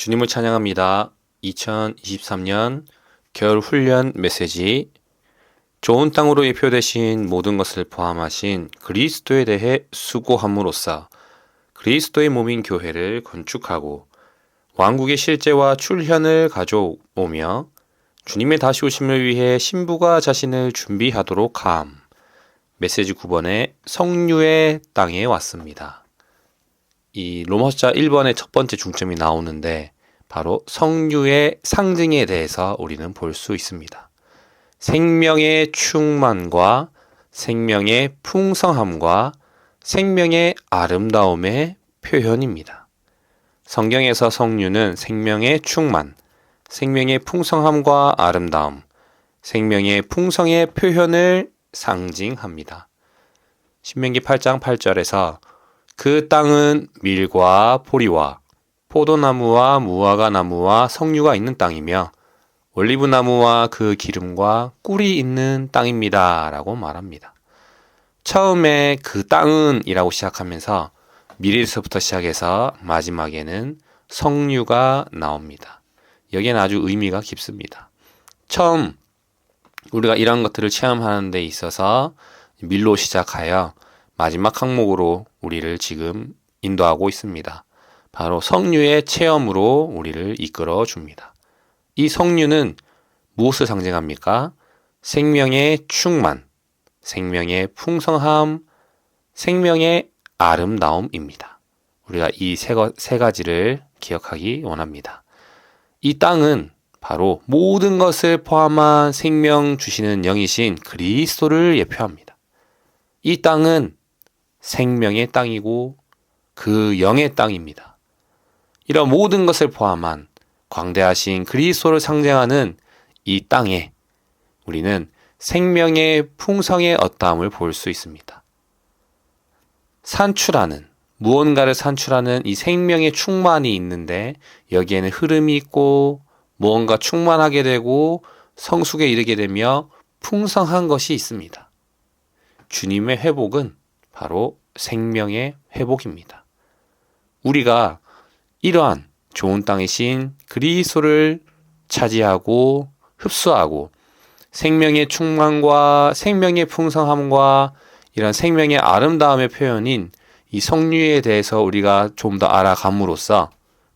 주님을 찬양합니다. 2023년 겨울 훈련 메시지. 좋은 땅으로 예표되신 모든 것을 포함하신 그리스도에 대해 수고함으로써 그리스도의 몸인 교회를 건축하고 왕국의 실제와 출현을 가져오며 주님의 다시 오심을 위해 신부가 자신을 준비하도록 함. 메시지 9번에 성류의 땅에 왔습니다. 이 로마서 1번의 첫 번째 중점이 나오는데 바로 성류의 상징에 대해서 우리는 볼 수 있습니다. 생명의 충만과 생명의 풍성함과 생명의 아름다움의 표현입니다. 성경에서 성류는 생명의 충만, 생명의 풍성함과 아름다움, 생명의 풍성의 표현을 상징합니다. 신명기 8장 8절에서 그 땅은 밀과 보리와 포도나무와 무화과 나무와 석류가 있는 땅이며 올리브나무와 그 기름과 꿀이 있는 땅입니다. 라고 말합니다. 처음에 그 땅은 이라고 시작하면서 밀에서부터 시작해서 마지막에는 석류가 나옵니다. 여기에는 아주 의미가 깊습니다. 처음 우리가 이런 것들을 체험하는 데 있어서 밀로 시작하여 마지막 항목으로 우리를 지금 인도하고 있습니다. 바로 석류의 체험으로 우리를 이끌어 줍니다. 이 석류는 무엇을 상징합니까? 생명의 충만, 생명의 풍성함, 생명의 아름다움입니다. 우리가 이 세 가지를 기억하기 원합니다. 이 땅은 바로 모든 것을 포함한 생명 주시는 영이신 그리스도를 예표합니다. 이 땅은 생명의 땅이고 그 영의 땅입니다. 이런 모든 것을 포함한 광대하신 그리스도를 상징하는 이 땅에 우리는 생명의 풍성의 어떠함을 볼 수 있습니다. 산출하는, 무언가를 산출하는 이 생명의 충만이 있는데 여기에는 흐름이 있고 무언가 충만하게 되고 성숙에 이르게 되며 풍성한 것이 있습니다. 주님의 회복은 바로 생명의 회복입니다. 우리가 이러한 좋은 땅이신 그리스도를 차지하고 흡수하고 생명의 충만과 생명의 풍성함과 이런 생명의 아름다움의 표현인 이 성류에 대해서 우리가 좀 더 알아감으로써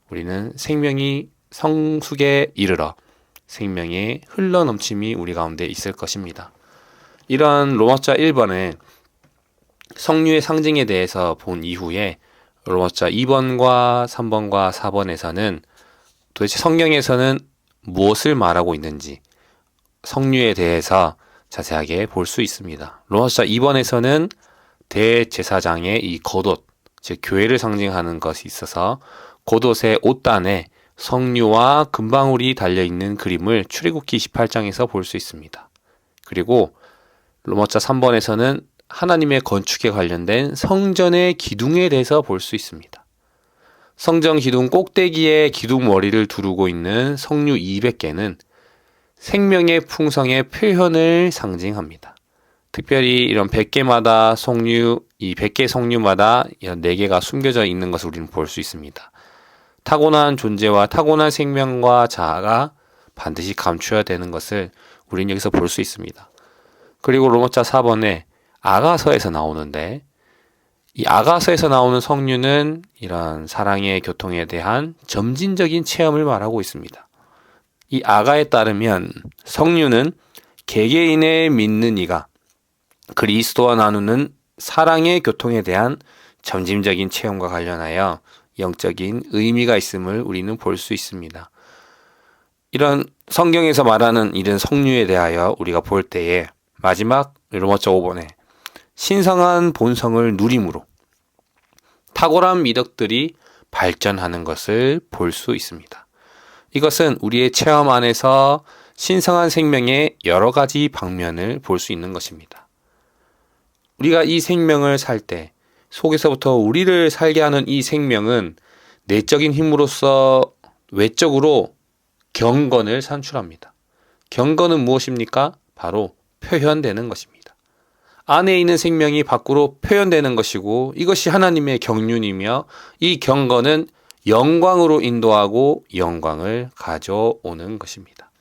우리는 생명이 성숙에 이르러 생명의 흘러넘침이 우리 가운데 있을 것입니다. 이러한 로마서 1번에 성류의 상징에 대해서 본 이후에 로마서 2번과 3번과 4번에서는 도대체 성경에서는 무엇을 말하고 있는지 성류에 대해서 자세하게 볼 수 있습니다. 로마서 2번에서는 대제사장의 이 겉옷, 즉 교회를 상징하는 것이 있어서 겉옷의 옷단에 성류와 금방울이 달려있는 그림을 출애굽기 28장에서 볼 수 있습니다. 그리고 로마서 3번에서는 하나님의 건축에 관련된 성전의 기둥에 대해서 볼 수 있습니다. 성전 기둥 꼭대기에 기둥 머리를 두르고 있는 성류 200개는 생명의 풍성의 표현을 상징합니다. 특별히 이런 100개마다 성류, 이 100개 성류마다 이런 4개가 숨겨져 있는 것을 우리는 볼 수 있습니다. 타고난 존재와 타고난 생명과 자아가 반드시 감추어야 되는 것을 우리는 여기서 볼 수 있습니다. 그리고 로마서 4번에 아가서에서 나오는데 이 아가서에서 나오는 성류는 이런 사랑의 교통에 대한 점진적인 체험을 말하고 있습니다. 이 아가에 따르면 성류는 개개인의 믿는 이가 그리스도와 나누는 사랑의 교통에 대한 점진적인 체험과 관련하여 영적인 의미가 있음을 우리는 볼 수 있습니다. 이런 성경에서 말하는 이런 성류에 대하여 우리가 볼 때에 마지막 로마서 5번에 신성한 본성을 누림으로 탁월한 미덕들이 발전하는 것을 볼 수 있습니다. 이것은 우리의 체험 안에서 신성한 생명의 여러 가지 방면을 볼 수 있는 것입니다. 우리가 이 생명을 살 때 속에서부터 우리를 살게 하는 이 생명은 내적인 힘으로써 외적으로 경건을 산출합니다. 경건은 무엇입니까? 바로 표현되는 것입니다. 안에 있는 생명이 밖으로 표현되는 것이고 이것이 하나님의 경륜이며 이 경건은 영광으로 인도하고 영광을 가져오는 것입니다.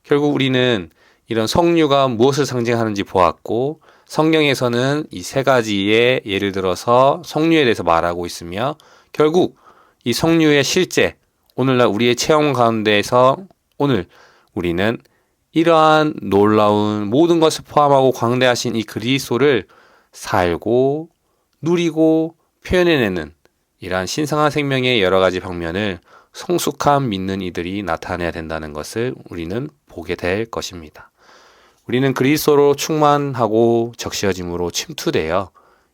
결국 우리는 이런 성류가 무엇을 상징하는지 보았고, 성경에서는 이 세 가지의 예를 들어서 성류에 대해서 말하고 있으며, 결국 이 성류의 실제, 오늘날 우리의 체험 가운데에서 오늘 우리는 이러한 놀라운 모든 것을 포함하고 광대하신 이 그리스도를 살고 누리고 표현해내는 이러한 신성한 생명의 여러 가지 방면을 성숙한 믿는 이들이 나타내야 된다는 것을 우리는 보게 될 것입니다. 우리는 그리스도로 충만하고 적셔짐으로 침투되어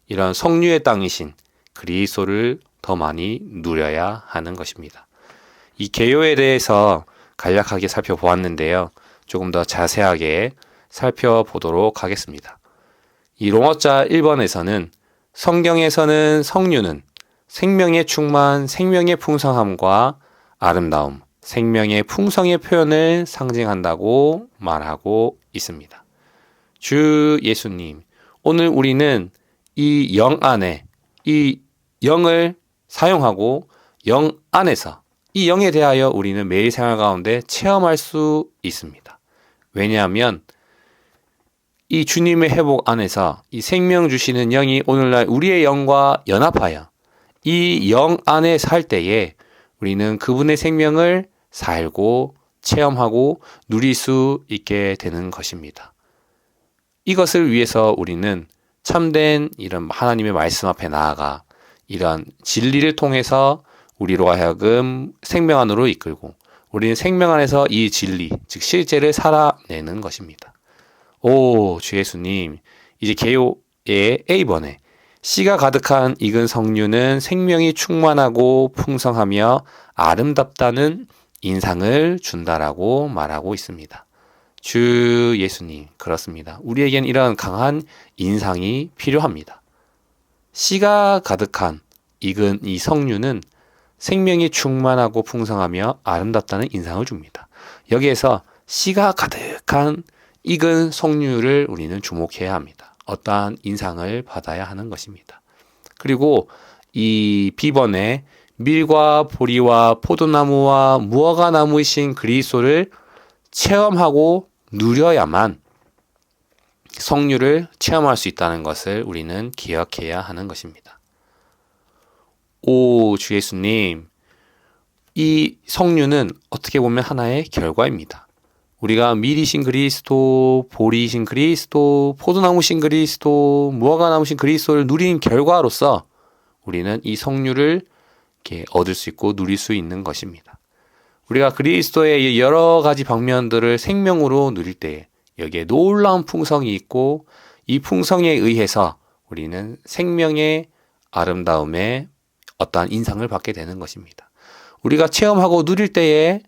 이런 성류의 땅이신 그리스도를 더 많이 누려야 하는 것입니다. 이 계요에 대해서 간략하게 살펴보았는데요. 조금 더 자세하게 살펴보도록 하겠습니다. 이 로마자 1번에서는 성경에서는 성류는 생명의 충만, 생명의 풍성함과 아름다움, 생명의 풍성의 표현을 상징한다고 말하고 있습니다. 주 예수님, 오늘 우리는 이 영 안에, 이 영을 사용하고 영 안에서 이 영에 대하여 우리는 매일 생활 가운데 체험할 수 있습니다. 왜냐하면 이 주님의 회복 안에서 이 생명 주시는 영이 오늘날 우리의 영과 연합하여 이 영 안에 살 때에 우리는 그분의 생명을 살고 체험하고 누릴 수 있게 되는 것입니다. 이것을 위해서 우리는 참된 이런 하나님의 말씀 앞에 나아가 이러한 진리를 통해서 우리로 하여금 생명 안으로 이끌고 우리는 생명 안에서 이 진리, 즉 실제를 살아내는 것입니다. 오, 주 예수님, 이제 계요의 A번에 씨가 가득한 익은 성류는 생명이 충만하고 풍성하며 아름답다는 인상을 준다라고 말하고 있습니다. 주 예수님, 그렇습니다. 우리에겐 이런 강한 인상이 필요합니다. 씨가 가득한 익은 이 성류는 생명이 충만하고 풍성하며 아름답다는 인상을 줍니다. 여기에서 씨가 가득한 익은 성류를 우리는 주목해야 합니다. 어떠한 인상을 받아야 하는 것입니다. 그리고 이 B번에 밀과 보리와 포도나무와 무화과나무이신 그리스도를 체험하고 누려야만 성류를 체험할 수 있다는 것을 우리는 기억해야 하는 것입니다. 오, 주 예수님, 이 성류는 어떻게 보면 하나의 결과입니다. 우리가 밀이신 그리스도, 보리이신 그리스도, 포도나무신 그리스도, 무화과나무신 그리스도를 누린 결과로서 우리는 이 성류를 이렇게 얻을 수 있고 누릴 수 있는 것입니다. 우리가 그리스도의 여러 가지 방면들을 생명으로 누릴 때 여기에 놀라운 풍성이 있고 이 풍성에 의해서 우리는 생명의 아름다움에 어떠한 인상을 받게 되는 것입니다. 우리가 체험하고 누릴 때에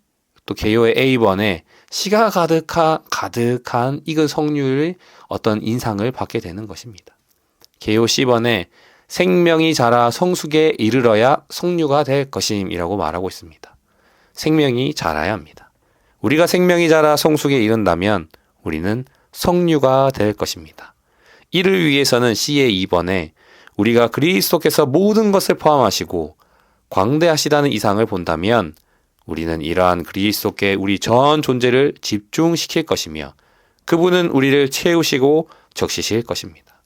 또 계요의 A번에 씨가 가득한 익은 성류의 어떤 인상을 받게 되는 것입니다. 계요 C번에 생명이 자라 성숙에 이르러야 성류가 될 것임이라고 말하고 있습니다. 생명이 자라야 합니다. 우리가 생명이 자라 성숙에 이른다면 우리는 성류가 될 것입니다. 이를 위해서는 C의 2번에 우리가 그리스도께서 모든 것을 포함하시고 광대하시다는 이상을 본다면 우리는 이러한 그리스도께 우리 전 존재를 집중시킬 것이며 그분은 우리를 채우시고 적시실 것입니다.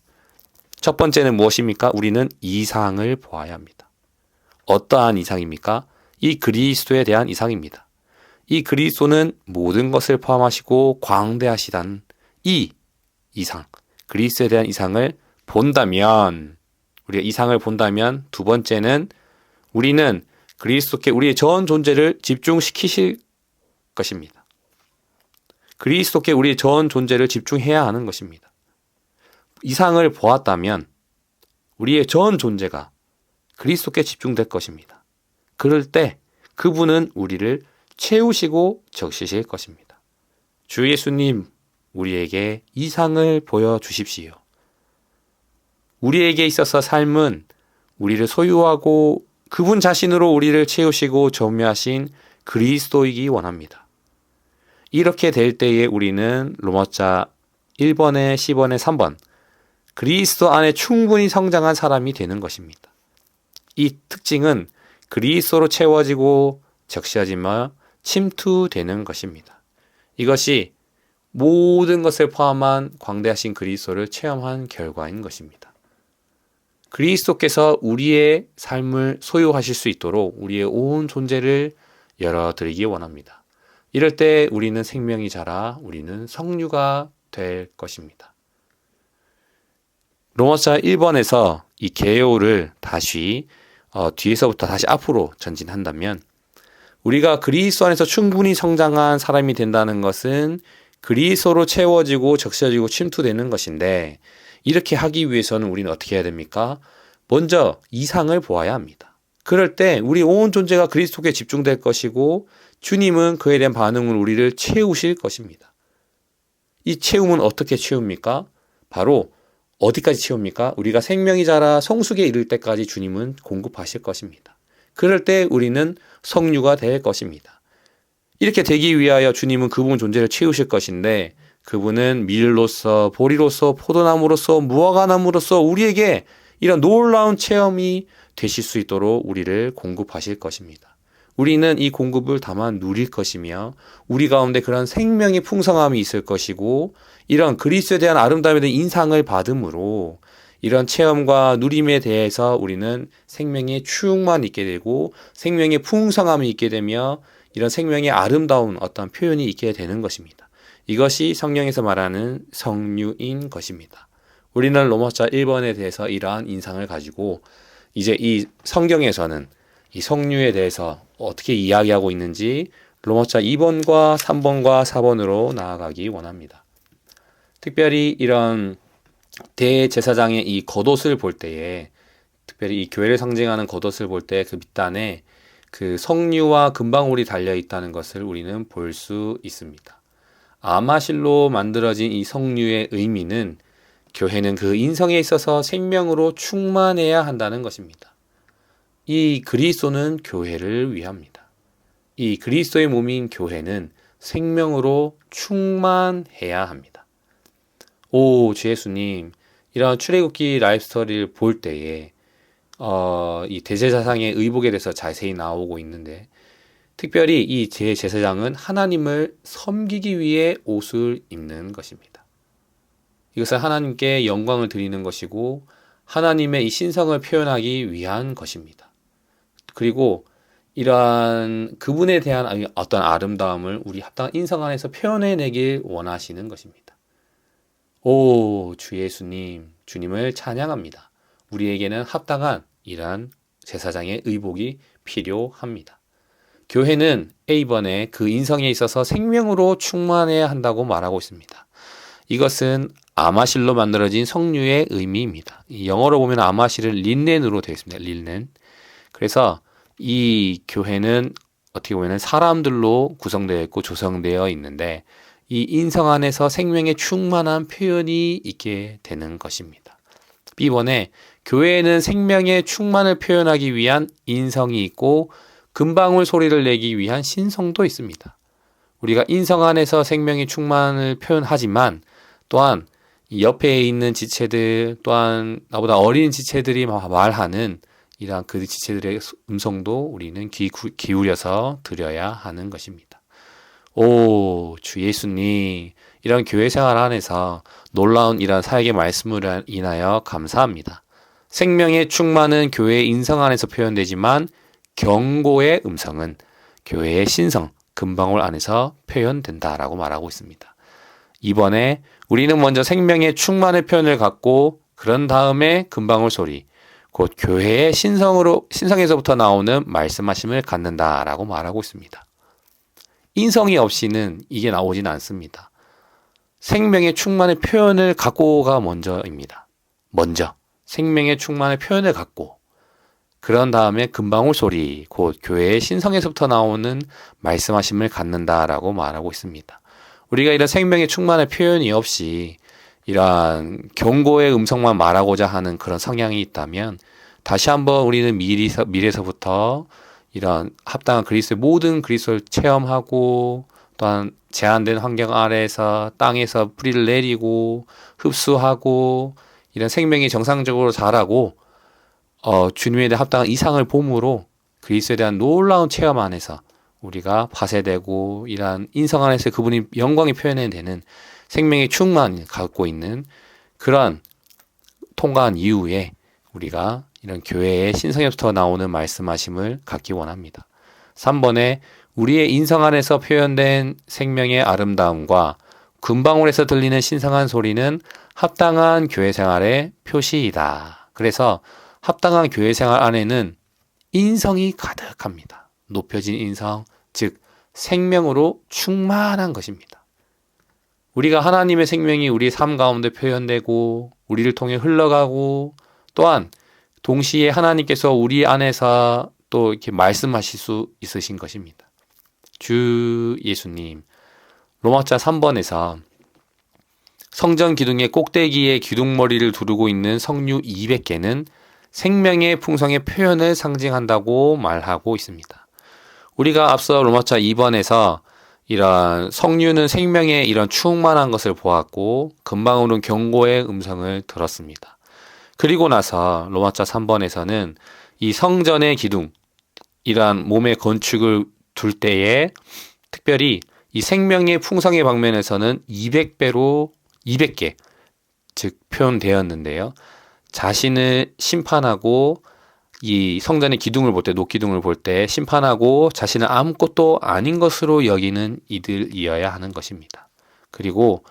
첫 번째는 무엇입니까? 우리는 이상을 보아야 합니다. 어떠한 이상입니까? 이 그리스도에 대한 이상입니다. 이 그리스도는 모든 것을 포함하시고 광대하시다는 이 이상, 그리스도에 대한 이상을 본다면, 우리가 이상을 본다면 두 번째는 우리는 그리스도께 우리의 전 존재를 집중시키실 것입니다. 그리스도께 우리의 전 존재를 집중해야 하는 것입니다. 이상을 보았다면 우리의 전 존재가 그리스도께 집중될 것입니다. 그럴 때 그분은 우리를 채우시고 적시실 것입니다. 주 예수님, 우리에게 이상을 보여주십시오. 우리에게 있어서 삶은 우리를 소유하고 그분 자신으로 우리를 채우시고 점유하신 그리스도이기 원합니다. 이렇게 될 때에 우리는 로마자 1번에 10번에 3번 그리스도 안에 충분히 성장한 사람이 되는 것입니다. 이 특징은 그리스도로 채워지고 적셔지며 침투되는 것입니다. 이것이 모든 것을 포함한 광대하신 그리스도를 체험한 결과인 것입니다. 그리스도께서 우리의 삶을 소유하실 수 있도록 우리의 온 존재를 열어드리기 원합니다. 이럴 때 우리는 생명이 자라 우리는 성류가 될 것입니다. 로마서 1번에서 이 개요를 다시 뒤에서부터 다시 앞으로 전진한다면 우리가 그리스도 안에서 충분히 성장한 사람이 된다는 것은 그리스도로 채워지고 적셔지고 침투되는 것인데 이렇게 하기 위해서는 우리는 어떻게 해야 됩니까? 먼저 이상을 보아야 합니다. 그럴 때 우리 온 존재가 그리스도께 집중될 것이고 주님은 그에 대한 반응으로 우리를 채우실 것입니다. 이 채움은 어떻게 채웁니까? 바로 어디까지 채웁니까? 우리가 생명이 자라 성숙에 이를 때까지 주님은 공급하실 것입니다. 그럴 때 우리는 성류가 될 것입니다. 이렇게 되기 위하여 주님은 그분 존재를 채우실 것인데 그분은 밀로서 보리로서 포도나무로서 무화과나무로서 우리에게 이런 놀라운 체험이 되실 수 있도록 우리를 공급하실 것입니다. 우리는 이 공급을 다만 누릴 것이며 우리 가운데 그런 생명의 풍성함이 있을 것이고 이런 그리스도에 대한 아름다움에 대한 인상을 받음으로 이런 체험과 누림에 대해서 우리는 생명의 추억만 있게 되고 생명의 풍성함이 있게 되며 이런 생명의 아름다운 어떤 표현이 있게 되는 것입니다. 이것이 성경에서 말하는 성류인 것입니다. 우리는 로마서 1번에 대해서 이러한 인상을 가지고 이제 이 성경에서는 이 성류에 대해서 어떻게 이야기하고 있는지 로마서 2번과 3번과 4번으로 나아가기 원합니다. 특별히 이런 대제사장의 이 겉옷을 볼 때에 특별히 이 교회를 상징하는 겉옷을 볼 때 그 밑단에 그 성류와 금방울이 달려 있다는 것을 우리는 볼 수 있습니다. 아마실로 만들어진 이 성류의 의미는 교회는 그 인성에 있어서 생명으로 충만해야 한다는 것입니다. 이 그리스도는 교회를 위합니다. 이 그리스도의 몸인 교회는 생명으로 충만해야 합니다. 오, 주 예수님, 이런 출애굽기 라이프스토리를 볼 때에 이 대제사장의 의복에 대해서 자세히 나오고 있는데 특별히 이 제사장은 하나님을 섬기기 위해 옷을 입는 것입니다. 이것은 하나님께 영광을 드리는 것이고 하나님의 이 신성을 표현하기 위한 것입니다. 그리고 이러한 그분에 대한 어떤 아름다움을 우리 합당한 인성 안에서 표현해내길 원하시는 것입니다. 오, 주 예수님, 주님을 찬양합니다. 우리에게는 합당한 이러한 제사장의 의복이 필요합니다. 교회는 A번에 그 인성에 있어서 생명으로 충만해야 한다고 말하고 있습니다. 이것은 아마실로 만들어진 성류의 의미입니다. 영어로 보면 아마실은 린넨으로 되어 있습니다. 린넨. 그래서 이 교회는 어떻게 보면 사람들로 구성되어 있고 조성되어 있는데 이 인성 안에서 생명의 충만한 표현이 있게 되는 것입니다. B번에 교회에는 생명의 충만을 표현하기 위한 인성이 있고 금방울 소리를 내기 위한 신성도 있습니다. 우리가 인성 안에서 생명의 충만을 표현하지만 또한 옆에 있는 지체들 또한 나보다 어린 지체들이 말하는 이러한 그 지체들의 음성도 우리는 귀 기울여서 들어야 하는 것입니다. 오, 주 예수님, 이런 교회 생활 안에서 놀라운 이런 사역의 말씀을 인하여 감사합니다. 생명의 충만은 교회의 인성 안에서 표현되지만 경고의 음성은 교회의 신성, 금방울 안에서 표현된다라고 말하고 있습니다. 이번에 우리는 먼저 생명의 충만의 표현을 갖고 그런 다음에 금방울 소리, 곧 교회의 신성에서부터 나오는 말씀하심을 갖는다라고 말하고 있습니다. 인성이 없이는 이게 나오진 않습니다. 생명의 충만의 표현을 갖고가 먼저입니다. 먼저 생명의 충만의 표현을 갖고 그런 다음에 금방울 소리, 곧 교회의 신성에서부터 나오는 말씀하심을 갖는다라고 말하고 있습니다. 우리가 이런 생명의 충만의 표현이 없이 이러한 경고의 음성만 말하고자 하는 그런 성향이 있다면 다시 한번 우리는 미래에서부터 이런 합당한 그리스도의 모든 그리스도를 체험하고 또한 제한된 환경 아래에서 땅에서 뿌리를 내리고 흡수하고 이런 생명이 정상적으로 자라고 주님에 대한 합당한 이상을 봄으로 그리스도에 대한 놀라운 체험 안에서 우리가 파쇄되고 이러한 인성 안에서 그분이 영광이 표현되는 생명의 충만을 갖고 있는 그러한 통과한 이후에 우리가 이런 교회의 신성에부터 나오는 말씀하심을 갖기 원합니다. 3번에 우리의 인성 안에서 표현된 생명의 아름다움과 금방울에서 들리는 신성한 소리는 합당한 교회 생활의 표시이다. 그래서 합당한 교회 생활 안에는 인성이 가득합니다. 높여진 인성, 즉 생명으로 충만한 것입니다. 우리가 하나님의 생명이 우리 삶 가운데 표현되고 우리를 통해 흘러가고 또한 동시에 하나님께서 우리 안에서 또 이렇게 말씀하실 수 있으신 것입니다. 주 예수님, 로마자 3번에서 성전 기둥의 꼭대기에 기둥머리를 두르고 있는 성류 200개는 생명의 풍성의 표현을 상징한다고 말하고 있습니다. 우리가 앞서 로마자 2번에서 이런 성류는 생명의 이런 충만한 것을 보았고 금방울은 경고의 음성을 들었습니다. 그리고 나서 로마자 3번에서는 이 성전의 기둥, 이러한 몸의 건축을 둘 때에 특별히 이 생명의 풍성의 방면에서는 200배로 200개 즉 표현되었는데요. 자신을 심판하고 이 성전의 기둥을 볼 때, 녹기둥을 볼 때 심판하고 자신은 아무것도 아닌 것으로 여기는 이들이어야 하는 것입니다. 그리고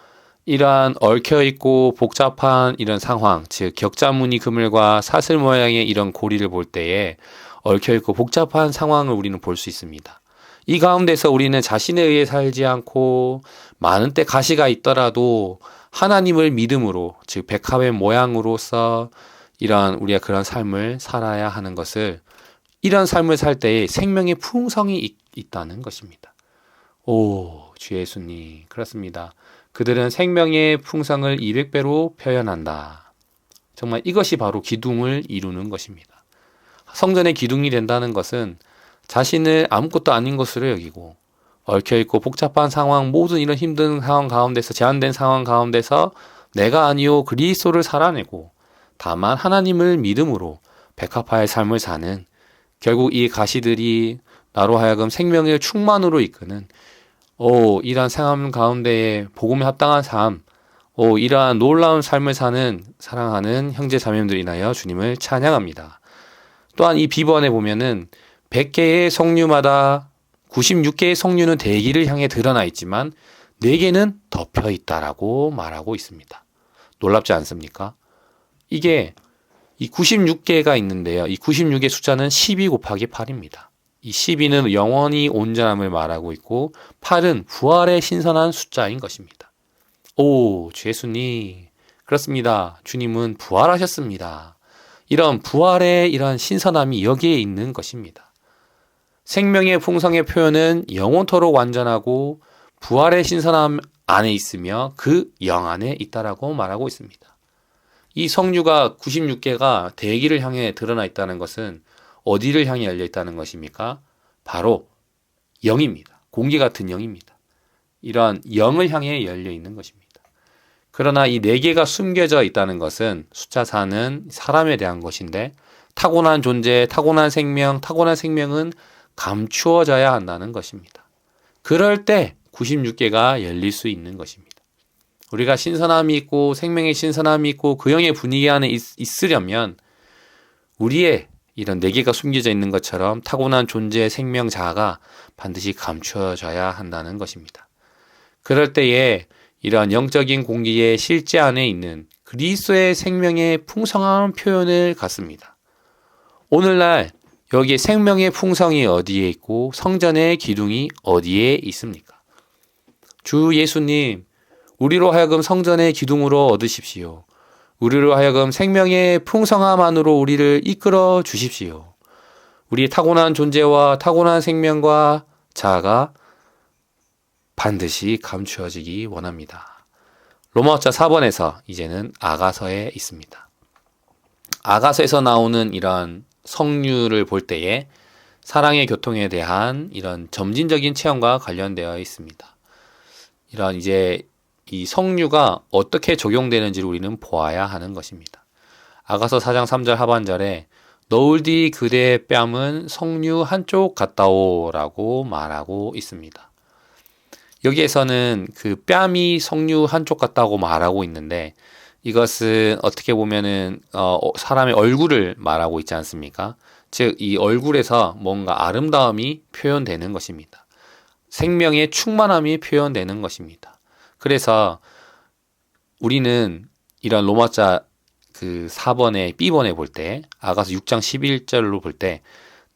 이러한 얽혀있고 복잡한 이런 상황, 즉 격자무늬 그물과 사슬 모양의 이런 고리를 볼 때에 얽혀있고 복잡한 상황을 우리는 볼 수 있습니다. 이 가운데서 우리는 자신에 의해 살지 않고 많은 때 가시가 있더라도 하나님을 믿음으로, 즉 백합의 모양으로서 이러한 우리가 그런 삶을 살아야 하는 것을, 이런 삶을 살 때에 생명의 풍성이 있다는 것입니다. 오, 주 예수님, 그렇습니다. 그들은 생명의 풍성을 200배로 표현한다. 정말 이것이 바로 기둥을 이루는 것입니다. 성전의 기둥이 된다는 것은 자신을 아무것도 아닌 것으로 여기고 얽혀있고 복잡한 상황, 모든 이런 힘든 상황 가운데서, 제한된 상황 가운데서 내가 아니요 그리스도를 살아내고 다만 하나님을 믿음으로 백합화의 삶을 사는, 결국 이 가시들이 나로 하여금 생명의 충만으로 이끄는 이러한 삶 가운데에 복음에 합당한 삶, 이러한 놀라운 삶을 사는 사랑하는 형제 자매님들 인하여 주님을 찬양합니다. 또한 이 비번에 보면은 100개의 성류마다 96개의 성류는 대기를 향해 드러나 있지만 4개는 덮여 있다라고 말하고 있습니다. 놀랍지 않습니까? 이게 이 96개가 있는데요. 이 96의 숫자는 12 곱하기 8입니다. 이 12는 영원히 온전함을 말하고 있고 8은 부활의 신선한 숫자인 것입니다. 오, 주 예수님, 그렇습니다. 주님은 부활하셨습니다. 이런 부활의 이런 신선함이 여기에 있는 것입니다. 생명의 풍성의 표현은 영원토록 완전하고 부활의 신선함 안에 있으며 그 영 안에 있다라고 말하고 있습니다. 이 성류가 96개가 대기를 향해 드러나 있다는 것은 어디를 향해 열려 있다는 것입니까? 바로 영입니다. 공기 같은 영입니다. 이러한 영을 향해 열려 있는 것입니다. 그러나 이 4개가 숨겨져 있다는 것은 숫자 4는 사람에 대한 것인데 타고난 존재, 타고난 생명, 타고난 생명은 감추어져야 한다는 것입니다. 그럴 때 96개가 열릴 수 있는 것입니다. 우리가 신선함이 있고 생명의 신선함이 있고 그 영의 분위기 안에 있으려면 우리의 이런 4개가 숨겨져 있는 것처럼 타고난 존재의 생명 자아가 반드시 감추어져야 한다는 것입니다. 그럴 때에 이러한 영적인 공기의 실제 안에 있는 그리스도의 생명의 풍성한 표현을 갖습니다. 오늘날 여기에 생명의 풍성이 어디에 있고 성전의 기둥이 어디에 있습니까? 주 예수님, 우리로 하여금 성전의 기둥으로 얻으십시오. 우리로 하여금 생명의 풍성함 안으로 우리를 이끌어 주십시오. 우리의 타고난 존재와 타고난 생명과 자아가 반드시 감추어지기 원합니다. 로마서 4번에서 이제는 아가서에 있습니다. 아가서에서 나오는 이런 성류를 볼 때에 사랑의 교통에 대한 이런 점진적인 체험과 관련되어 있습니다. 이런 이제 이 성류가 어떻게 적용되는지를 우리는 보아야 하는 것입니다. 아가서 4장 3절 하반절에 너울디 그대의 뺨은 석류 한쪽 같다오 라고 말하고 있습니다. 여기에서는 그 뺨이 석류 한쪽 같다고 말하고 있는데 이것은 어떻게 보면은 사람의 얼굴을 말하고 있지 않습니까? 즉 이 얼굴에서 뭔가 아름다움이 표현되는 것입니다. 생명의 충만함이 표현되는 것입니다. 그래서 우리는 이런 로마자 그 4번에 B번에 볼 때 아가서 6장 11절로 볼 때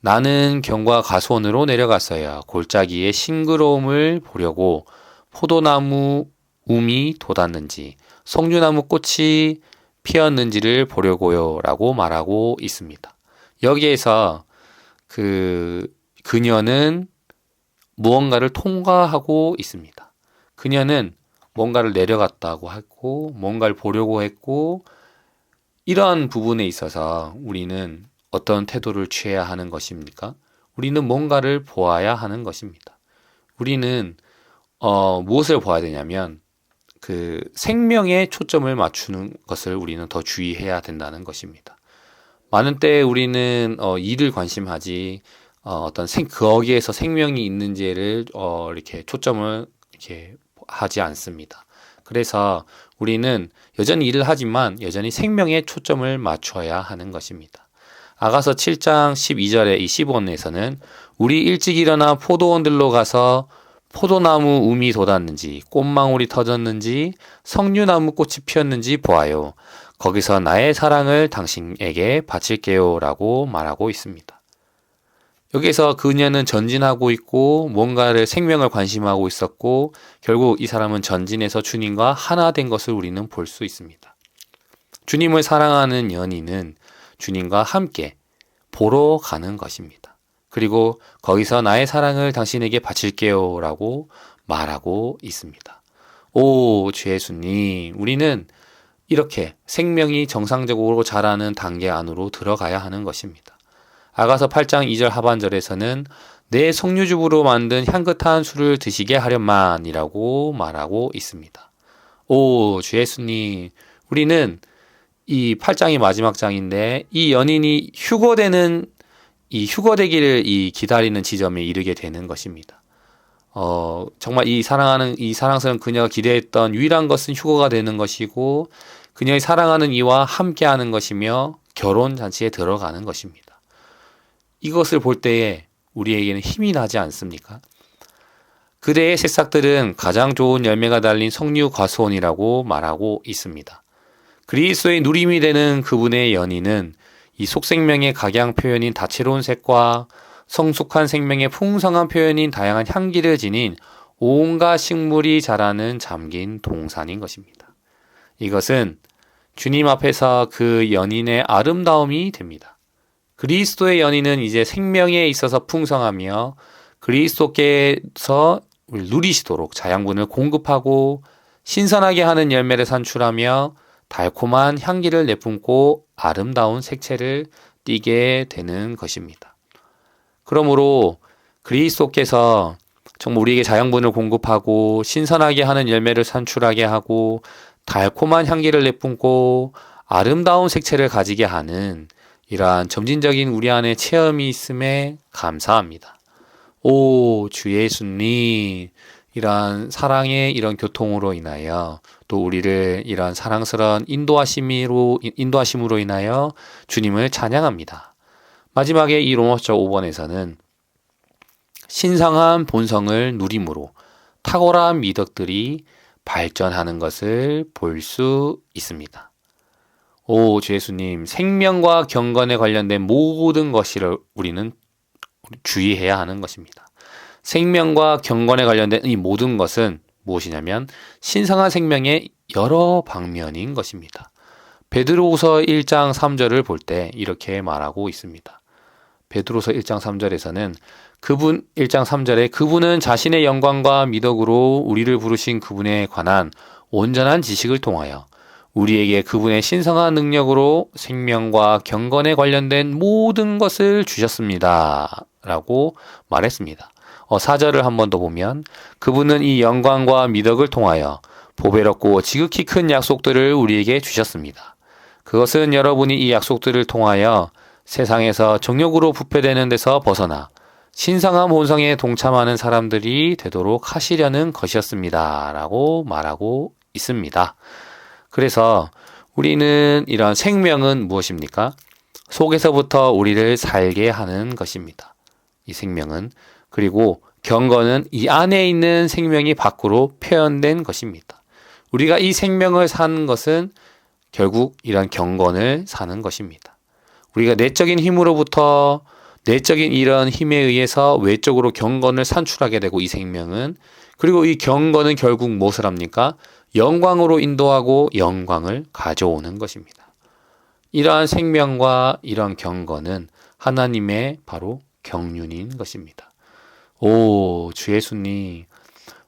나는 경과 가수원으로 내려갔어요. 골짜기의 싱그러움을 보려고 포도나무 움이 돋았는지 석류나무 꽃이 피었는지를 보려고요 라고 말하고 있습니다. 여기에서 그녀는 무언가를 통과하고 있습니다. 그녀는 뭔가를 내려갔다고 했고 뭔가를 보려고 했고 이러한 부분에 있어서 우리는 어떤 태도를 취해야 하는 것입니까? 우리는 뭔가를 보아야 하는 것입니다. 우리는 무엇을 보아야 되냐면 그 생명에 초점을 맞추는 것을 우리는 더 주의해야 된다는 것입니다. 많은 때 우리는 일을 관심하지 거기에서 생명이 있는지를 이렇게 초점을 이렇게 하지 않습니다. 그래서 우리는 여전히 일을 하지만 여전히 생명에 초점을 맞춰야 하는 것입니다. 아가서 7장 12절에 이 15원에서는 우리 일찍 일어나 포도원들로 가서 포도나무 움이 돋았는지 꽃망울이 터졌는지 석류나무 꽃이 피었는지 보아요. 거기서 나의 사랑을 당신에게 바칠게요 라고 말하고 있습니다. 여기서 그녀는 전진하고 있고 뭔가를 생명을 관심하고 있었고 결국 이 사람은 전진해서 주님과 하나 된 것을 우리는 볼 수 있습니다. 주님을 사랑하는 연인은 주님과 함께 보러 가는 것입니다. 그리고 거기서 나의 사랑을 당신에게 바칠게요 라고 말하고 있습니다. 오, 주 예수님, 우리는 이렇게 생명이 정상적으로 자라는 단계 안으로 들어가야 하는 것입니다. 아가서 8장 2절 하반절에서는 내 석류즙으로 만든 향긋한 술을 드시게 하련만이라고 말하고 있습니다. 오, 주 예수님, 우리는 이 8장이 마지막 장인데 이 연인이 휴거되기를 기다리는 지점에 이르게 되는 것입니다. 정말 이 사랑스러운 그녀가 기대했던 유일한 것은 휴거가 되는 것이고 그녀의 사랑하는 이와 함께하는 것이며 결혼 잔치에 들어가는 것입니다. 이것을 볼 때에 우리에게는 힘이 나지 않습니까? 그대의 새싹들은 가장 좋은 열매가 달린 석류 과수원이라고 말하고 있습니다. 그리스도의 누림이 되는 그분의 연인은 이 속생명의 각양 표현인 다채로운 색과 성숙한 생명의 풍성한 표현인 다양한 향기를 지닌 온갖 식물이 자라는 잠긴 동산인 것입니다. 이것은 주님 앞에서 그 연인의 아름다움이 됩니다. 그리스도의 연인은 이제 생명에 있어서 풍성하며 그리스도께서 누리시도록 자양분을 공급하고 신선하게 하는 열매를 산출하며 달콤한 향기를 내뿜고 아름다운 색채를 띠게 되는 것입니다. 그러므로 그리스도께서 정말 우리에게 자양분을 공급하고 신선하게 하는 열매를 산출하게 하고 달콤한 향기를 내뿜고 아름다운 색채를 가지게 하는 이러한 점진적인 우리 안에 체험이 있음에 감사합니다. 오, 주 예수님, 이러한 사랑의 이런 교통으로 인하여 또 우리를 이러한 사랑스러운 인도하심으로 인하여 주님을 찬양합니다. 마지막에 이 로마서 5번에서는 신성한 본성을 누림으로 탁월한 미덕들이 발전하는 것을 볼 수 있습니다. 오, 주 예수님, 생명과 경건에 관련된 모든 것을 우리는 주의해야 하는 것입니다. 생명과 경건에 관련된 이 모든 것은 무엇이냐면 신성한 생명의 여러 방면인 것입니다. 베드로후서 1장 3절을 볼 때 이렇게 말하고 있습니다. 베드로서 1장 3절에서는 1장 3절에 그분은 자신의 영광과 미덕으로 우리를 부르신 그분에 관한 온전한 지식을 통하여 우리에게 그분의 신성한 능력으로 생명과 경건에 관련된 모든 것을 주셨습니다. 라고 말했습니다. 4절을 한 번 더 보면 그분은 이 영광과 미덕을 통하여 보배롭고 지극히 큰 약속들을 우리에게 주셨습니다. 그것은 여러분이 이 약속들을 통하여 세상에서 정욕으로 부패되는 데서 벗어나 신성한 본성에 동참하는 사람들이 되도록 하시려는 것이었습니다. 라고 말하고 있습니다. 그래서 우리는 이런 생명은 무엇입니까? 속에서부터 우리를 살게 하는 것입니다. 이 생명은. 그리고 경건은 이 안에 있는 생명이 밖으로 표현된 것입니다. 우리가 이 생명을 사는 것은 결국 이런 경건을 사는 것입니다. 우리가 내적인 힘으로부터 내적인 이런 힘에 의해서 외적으로 경건을 산출하게 되고 이 생명은 그리고 이 경건은 결국 무엇을 합니까? 영광으로 인도하고 영광을 가져오는 것입니다. 이러한 생명과 이러한 경건은 하나님의 바로 경륜인 것입니다. 오, 주 예수님.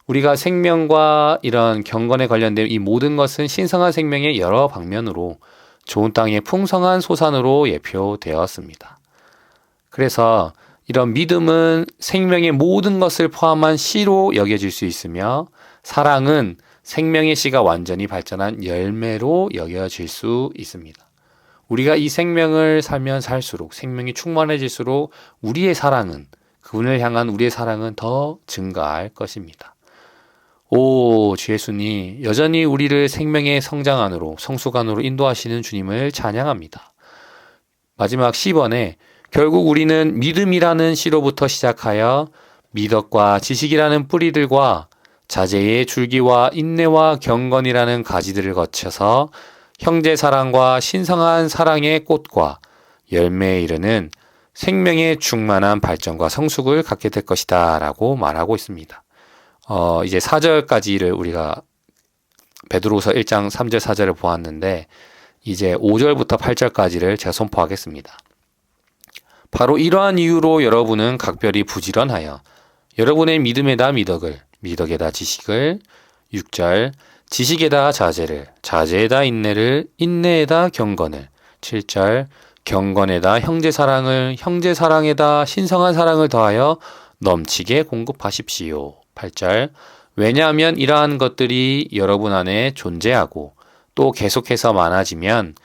우리가 생명과 이런 경건에 관련된 이 모든 것은 신성한 생명의 여러 방면으로 좋은 땅의 풍성한 소산으로 예표되었습니다. 그래서 이런 믿음은 생명의 모든 것을 포함한 씨로 여겨질 수 있으며 사랑은 생명의 씨가 완전히 발전한 열매로 여겨질 수 있습니다. 우리가 이 생명을 살면 살수록 생명이 충만해질수록 우리의 사랑은 그분을 향한 우리의 사랑은 더 증가할 것입니다. 오, 주 예수님, 여전히 우리를 생명의 성장 안으로 성숙 안으로 인도하시는 주님을 찬양합니다. 마지막 10번에 결국 우리는 믿음이라는 씨로부터 시작하여 미덕과 지식이라는 뿌리들과 자제의 줄기와 인내와 경건이라는 가지들을 거쳐서 형제 사랑과 신성한 사랑의 꽃과 열매에 이르는 생명의 충만한 발전과 성숙을 갖게 될 것이다 라고 말하고 있습니다. 이제 4절까지를 우리가 베드로서 1장 3절 4절을 보았는데 이제 5절부터 8절까지를 제가 선포하겠습니다. 바로 이러한 이유로 여러분은 각별히 부지런하여 여러분의 믿음에다 미덕을, 미덕에다 지식을, 6절 지식에다 자제를, 자제에다 인내를, 인내에다 경건을, 7절 경건에다 형제사랑을, 형제사랑에다 신성한 사랑을 더하여 넘치게 공급하십시오. 8절 왜냐하면 이러한 것들이 여러분 안에 존재하고 또 계속해서 많아지면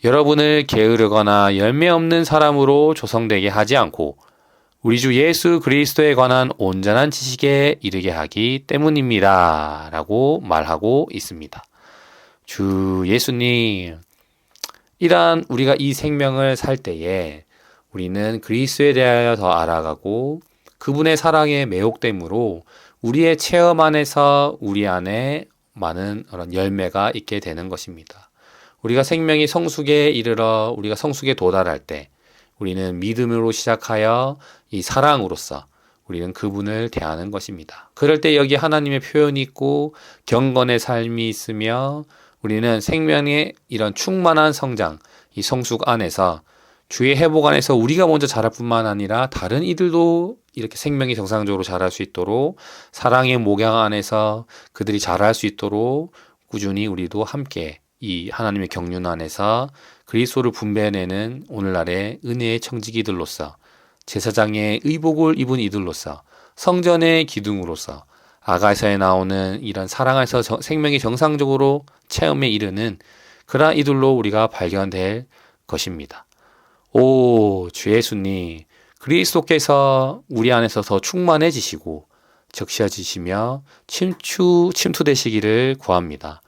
여러분을 게으르거나 열매 없는 사람으로 조성되게 하지 않고 우리 주 예수 그리스도에 관한 온전한 지식에 이르게 하기 때문입니다. 라고 말하고 있습니다. 주 예수님, 이러한 우리가 이 생명을 살 때에 우리는 그리스도에 대하여 더 알아가고 그분의 사랑에 매혹됨으로 우리의 체험 안에서 우리 안에 많은 그런 열매가 있게 되는 것입니다. 우리가 생명이 성숙에 이르러 우리가 성숙에 도달할 때 우리는 믿음으로 시작하여 이 사랑으로서 우리는 그분을 대하는 것입니다. 그럴 때 여기 하나님의 표현이 있고 경건의 삶이 있으며 우리는 생명의 이런 충만한 성장, 이 성숙 안에서 주의 회복 안에서 우리가 먼저 자랄 뿐만 아니라 다른 이들도 이렇게 생명이 정상적으로 자랄 수 있도록 사랑의 목양 안에서 그들이 자랄 수 있도록 꾸준히 우리도 함께 이 하나님의 경륜 안에서 그리스도를 분배해내는 오늘날의 은혜의 청지기들로서 제사장의 의복을 입은 이들로서 성전의 기둥으로서 아가서에 나오는 이런 사랑에서 생명이 정상적으로 체험에 이르는 그러한 이들로 우리가 발견될 것입니다. 오, 주 예수님, 그리스도께서 우리 안에서 더 충만해지시고 적셔지시며 침투되시기를 구합니다.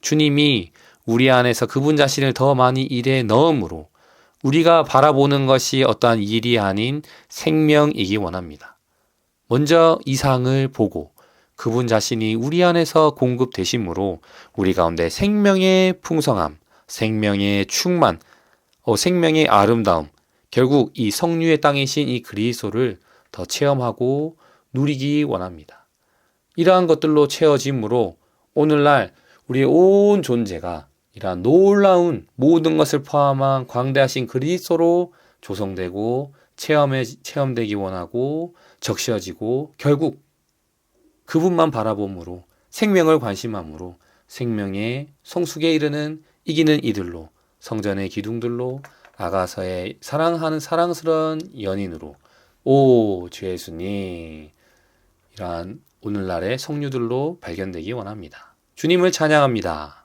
주님이 우리 안에서 그분 자신을 더 많이 일에 넣음으로 우리가 바라보는 것이 어떠한 일이 아닌 생명이기 원합니다. 먼저 이상을 보고 그분 자신이 우리 안에서 공급되심으로 우리 가운데 생명의 풍성함, 생명의 충만, 생명의 아름다움, 결국 이 성류의 땅이신 이 그리스도를 더 체험하고 누리기 원합니다. 이러한 것들로 채워짐으로 오늘날 우리의 온 존재가 이러한 놀라운 모든 것을 포함한 광대하신 그리스도로 조성되고 체험되기 원하고 적셔지고 결국 그분만 바라봄으로 생명을 관심함으로 생명의 성숙에 이르는 이기는 이들로 성전의 기둥들로 아가서의 사랑하는 사랑스러운 연인으로 오, 주 예수님, 이러한 오늘날의 성류들로 발견되기 원합니다. 주님을 찬양합니다.